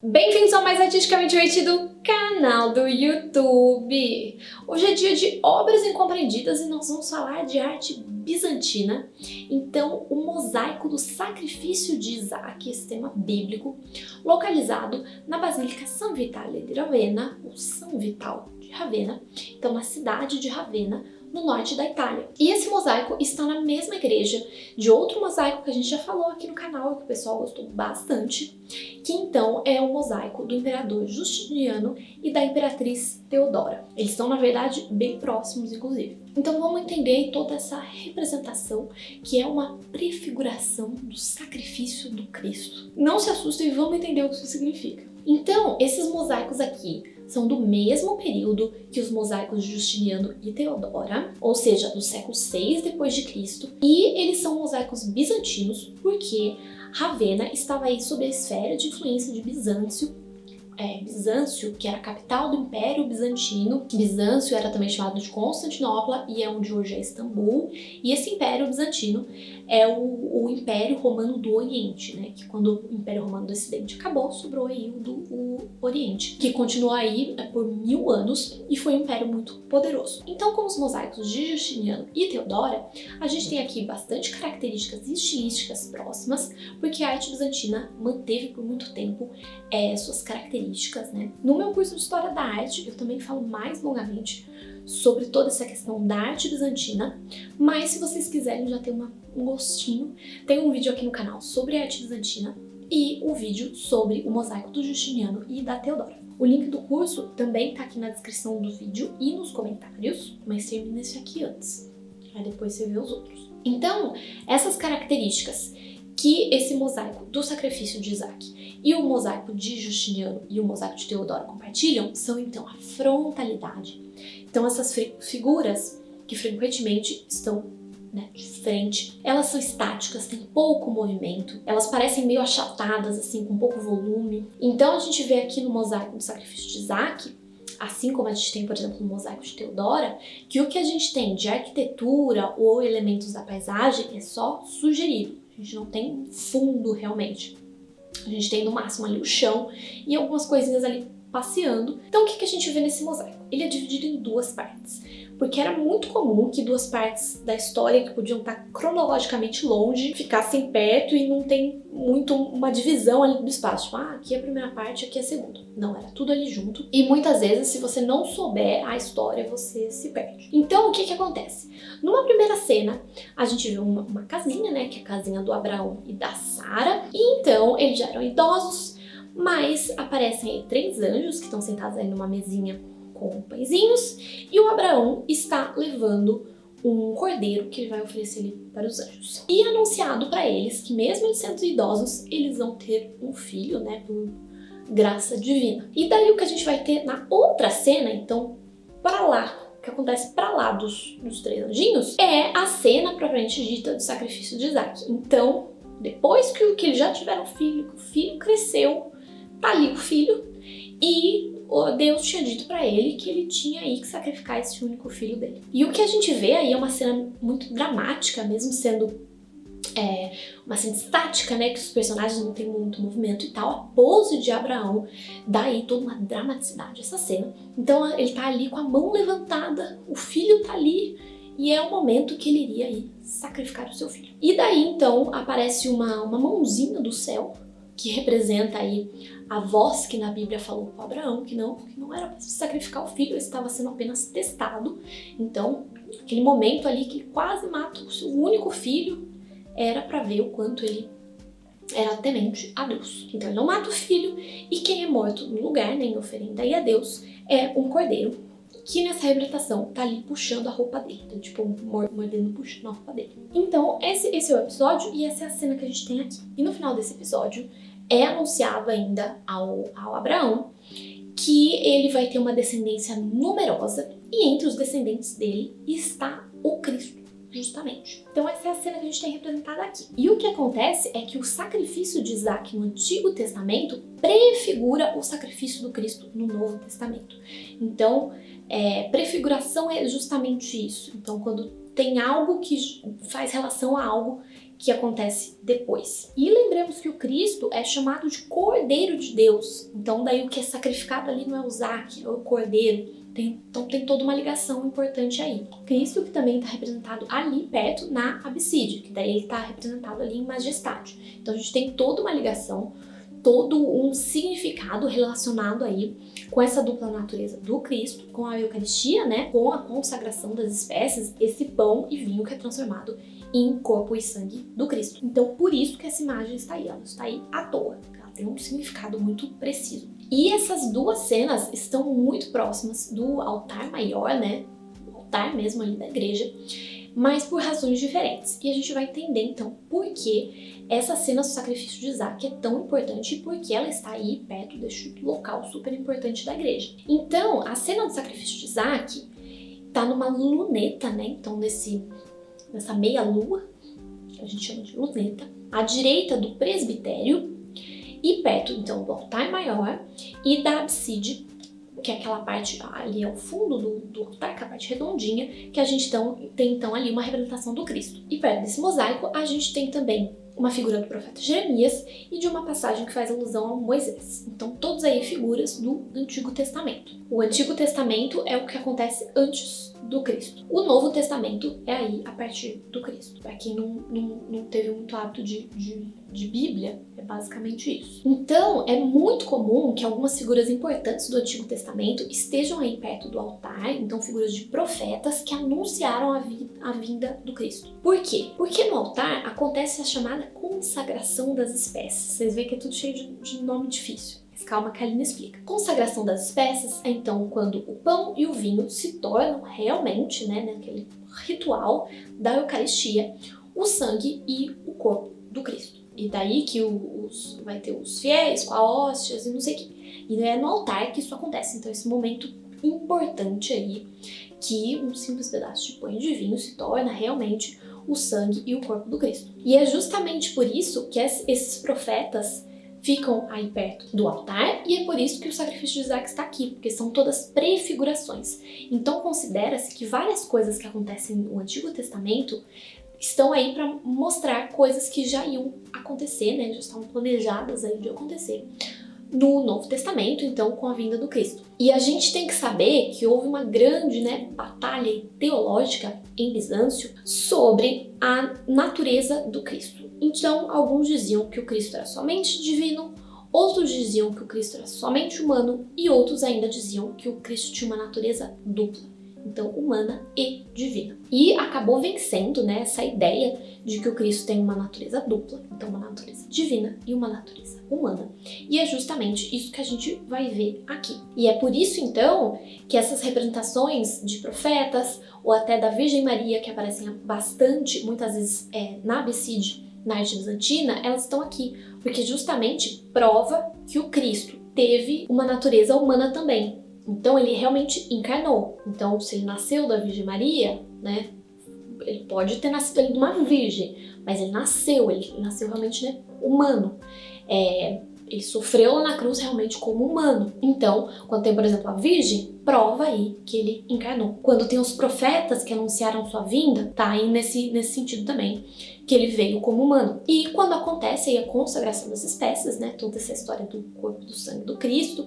Bem-vindos ao mais artisticamente divertido canal do YouTube! Hoje é dia de obras incompreendidas e nós vamos falar de arte bizantina. Então, o mosaico do sacrifício de Isaac, esse tema bíblico, localizado na Basílica San Vitale di Ravenna, ou São Vital de Ravenna, então na cidade de Ravenna, no norte da Itália. E esse mosaico está na mesma igreja de outro mosaico que a gente já falou aqui no canal, que o pessoal gostou bastante, que então é o mosaico do imperador Justiniano e da imperatriz Teodora. Eles estão, na verdade, bem próximos, inclusive. Então vamos entender toda essa representação, que é uma prefiguração do sacrifício do Cristo. Não se assustem e vamos entender o que isso significa. Então, esses mosaicos aqui são do mesmo período que os mosaicos de Justiniano e Teodora, ou seja, do século 6 depois de Cristo, e eles são mosaicos bizantinos porque Ravenna estava aí sob a esfera de influência de Bizâncio, que era a capital do Império Bizantino. Bizâncio era também chamado de Constantinopla e é onde hoje é Istambul. E esse Império Bizantino é o Império Romano do Oriente, né? Que quando o Império Romano do Ocidente acabou, sobrou aí o Oriente, que continuou aí por 1000 anos e foi um império muito poderoso. Então, com os mosaicos de Justiniano e Teodora, a gente tem aqui bastante características estilísticas próximas, porque a arte bizantina manteve por muito tempo suas características, né? No meu curso de História da Arte, eu também falo mais longamente sobre toda essa questão da arte bizantina, mas se vocês quiserem já ter um gostinho, tem um vídeo aqui no canal sobre a arte bizantina e um vídeo sobre o mosaico do Justiniano e da Teodora. O link do curso também tá aqui na descrição do vídeo e nos comentários, mas termina esse aqui antes, aí depois você vê os outros. Então, essas características que esse mosaico do sacrifício de Isaac e o mosaico de Justiniano e o mosaico de Teodora compartilham são então a frontalidade. Então essas figuras que frequentemente estão de frente, elas são estáticas, têm pouco movimento, elas parecem meio achatadas, assim, com pouco volume. Então a gente vê aqui no mosaico do sacrifício de Isaac, assim como a gente tem, por exemplo, no mosaico de Teodora, que o que a gente tem de arquitetura ou elementos da paisagem é só sugerido. A gente não tem fundo realmente. A gente tem no máximo ali o chão e algumas coisinhas ali passeando. Então o que a gente vê nesse mosaico? Ele é dividido em duas partes, porque era muito comum que duas partes da história que podiam estar cronologicamente longe ficassem perto e não tem muito uma divisão ali do espaço. Tipo, aqui é a primeira parte, aqui é a segunda. Não, era tudo ali junto. E muitas vezes, se você não souber a história, você se perde. Então, o que acontece? Numa primeira cena, a gente vê uma casinha, né, que é a casinha do Abraão e da Sara. E então, eles já eram idosos, mas aparecem aí 3 anjos que estão sentados aí numa mesinha com pãezinhos, e o Abraão está levando um cordeiro que ele vai oferecer ali para os anjos. E é anunciado para eles que mesmo eles sendo idosos, eles vão ter um filho, né, por graça divina. E daí o que a gente vai ter na outra cena, então, para lá, o que acontece para lá dos 3 anjinhos, é a cena propriamente dita do sacrifício de Isaac. Então, depois que eles já tiveram filho, que o filho cresceu, tá ali o filho, e Deus tinha dito pra ele que ele tinha aí que sacrificar esse único filho dele. E o que a gente vê aí é uma cena muito dramática, mesmo sendo uma cena estática, né, que os personagens não têm muito movimento e tal. A pose de Abraão dá aí toda uma dramaticidade essa cena. Então ele tá ali com a mão levantada, o filho tá ali, e é o momento que ele iria aí sacrificar o seu filho. E daí então aparece uma mãozinha do céu, que representa aí a voz que na Bíblia falou com Abraão, que não era para sacrificar o filho, ele estava sendo apenas testado. Então, aquele momento ali que ele quase mata o seu único filho, era para ver o quanto ele era temente a Deus. Então ele não mata o filho, e quem é morto no lugar, né, em oferenda aí a Deus, é um cordeiro, que nessa representação tá ali puxando a roupa dele, então, tipo, mordendo, puxando a roupa dele. Então esse é o episódio e essa é a cena que a gente tem aqui. E no final desse episódio é anunciado ainda ao Abraão que ele vai ter uma descendência numerosa, e entre os descendentes dele está o Cristo, justamente. Então essa é a cena que a gente tem representada aqui. E o que acontece é que o sacrifício de Isaac no Antigo Testamento prefigura o sacrifício do Cristo no Novo Testamento. Então, prefiguração é justamente isso. Então, quando tem algo que faz relação a algo que acontece depois. E lembremos que o Cristo é chamado de Cordeiro de Deus. Então daí o que é sacrificado ali não é o Isaac, é o Cordeiro. Então tem toda uma ligação importante aí. Cristo que também está representado ali perto na Absídia, que daí ele está representado ali em majestade. Então a gente tem toda uma ligação, todo um significado relacionado aí com essa dupla natureza do Cristo, com a Eucaristia, né, com a consagração das espécies, esse pão e vinho que é transformado em corpo e sangue do Cristo. Então, por isso que essa imagem está aí, ela está aí à toa, ela tem um significado muito preciso. E essas duas cenas estão muito próximas do altar maior, né, o altar mesmo ali da igreja, mas por razões diferentes. E a gente vai entender então por que essa cena do sacrifício de Isaac é tão importante e por que ela está aí perto deste local super importante da igreja. Então, a cena do sacrifício de Isaac está numa luneta, né? Então, nessa meia lua, que a gente chama de luneta, à direita do presbitério e perto então do altar maior e da abside, que é aquela parte ali ao fundo do altar, que é a parte redondinha, que a gente tem então ali uma representação do Cristo. E perto desse mosaico a gente tem também uma figura do profeta Jeremias e de uma passagem que faz alusão a Moisés. Então todos aí figuras do Antigo Testamento. O Antigo Testamento é o que acontece antes do Cristo. O Novo Testamento é aí a partir do Cristo. Para quem não teve muito hábito de Bíblia, é basicamente isso. Então, é muito comum que algumas figuras importantes do Antigo Testamento estejam aí perto do altar, então figuras de profetas que anunciaram a vinda do Cristo. Por quê? Porque no altar acontece a chamada consagração das espécies. Vocês veem que é tudo cheio de nome difícil. Calma que a Aline explica. Consagração das espécies é então quando o pão e o vinho se tornam realmente, né, naquele ritual da Eucaristia, o sangue e o corpo do Cristo. E daí que vai ter os fiéis com a hóstias e não sei o que. E é no altar que isso acontece. Então esse momento importante aí, que um simples pedaço de pão e de vinho se torna realmente o sangue e o corpo do Cristo. E é justamente por isso que esses profetas ficam aí perto do altar, e é por isso que o sacrifício de Isaac está aqui, porque são todas prefigurações. Então considera-se que várias coisas que acontecem no Antigo Testamento estão aí para mostrar coisas que já iam acontecer, né, já estavam planejadas aí de acontecer no Novo Testamento, então com a vinda do Cristo. E a gente tem que saber que houve uma grande, né, batalha teológica em Bizâncio sobre a natureza do Cristo. Então, alguns diziam que o Cristo era somente divino, outros diziam que o Cristo era somente humano e outros ainda diziam que o Cristo tinha uma natureza dupla, então humana e divina. E acabou vencendo, né, essa ideia de que o Cristo tem uma natureza dupla, então uma natureza divina e uma natureza humana. E é justamente isso que a gente vai ver aqui. E é por isso então que essas representações de profetas ou até da Virgem Maria, que aparecem bastante, muitas vezes na Absídia, na arte bizantina, elas estão aqui, porque justamente prova que o Cristo teve uma natureza humana também. Então ele realmente encarnou. Então se ele nasceu da Virgem Maria, né, ele pode ter nascido ali de uma virgem, mas ele nasceu realmente, né, humano. Ele sofreu lá na cruz realmente como humano. Então, quando tem, por exemplo, a Virgem, prova aí que ele encarnou. Quando tem os profetas que anunciaram sua vinda, tá aí nesse sentido também, que ele veio como humano. E quando acontece aí a consagração das espécies, né, toda essa história do corpo e do sangue do Cristo,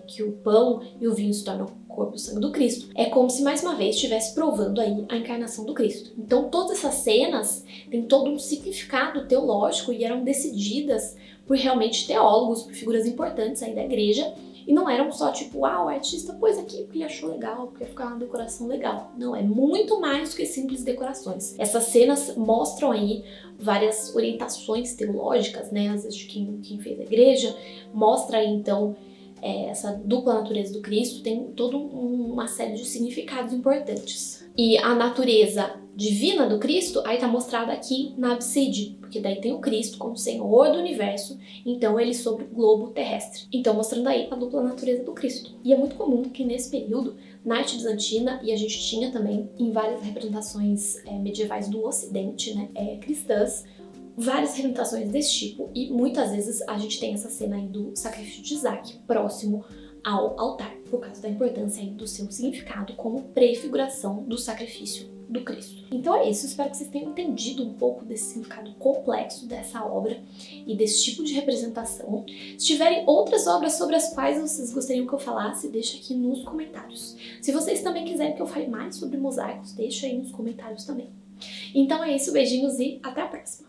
que o pão e o vinho se tornam o corpo e o sangue do Cristo, é como se mais uma vez estivesse provando aí a encarnação do Cristo. Então todas essas cenas têm todo um significado teológico e eram decididas por realmente teólogos, por figuras importantes aí da igreja, e não eram só tipo, o artista pôs aqui porque ele achou legal, porque ia ficar uma decoração legal. Não, é muito mais do que simples decorações. Essas cenas mostram aí várias orientações teológicas, né, às vezes de quem fez a igreja, mostra aí então essa dupla natureza do Cristo, tem toda uma série de significados importantes. E a natureza divina do Cristo aí tá mostrada aqui na abside, porque daí tem o Cristo como Senhor do universo, então ele sobre o globo terrestre. Então mostrando aí a dupla natureza do Cristo. E é muito comum que nesse período, na arte bizantina, e a gente tinha também em várias representações medievais do Ocidente, né, cristãs, várias representações desse tipo, e muitas vezes a gente tem essa cena aí do sacrifício de Isaac próximo ao altar, por causa da importância aí do seu significado como prefiguração do sacrifício do Cristo. Então é isso, espero que vocês tenham entendido um pouco desse significado complexo dessa obra e desse tipo de representação. Se tiverem outras obras sobre as quais vocês gostariam que eu falasse, deixa aqui nos comentários. Se vocês também quiserem que eu fale mais sobre mosaicos, deixa aí nos comentários também. Então é isso, beijinhos e até a próxima!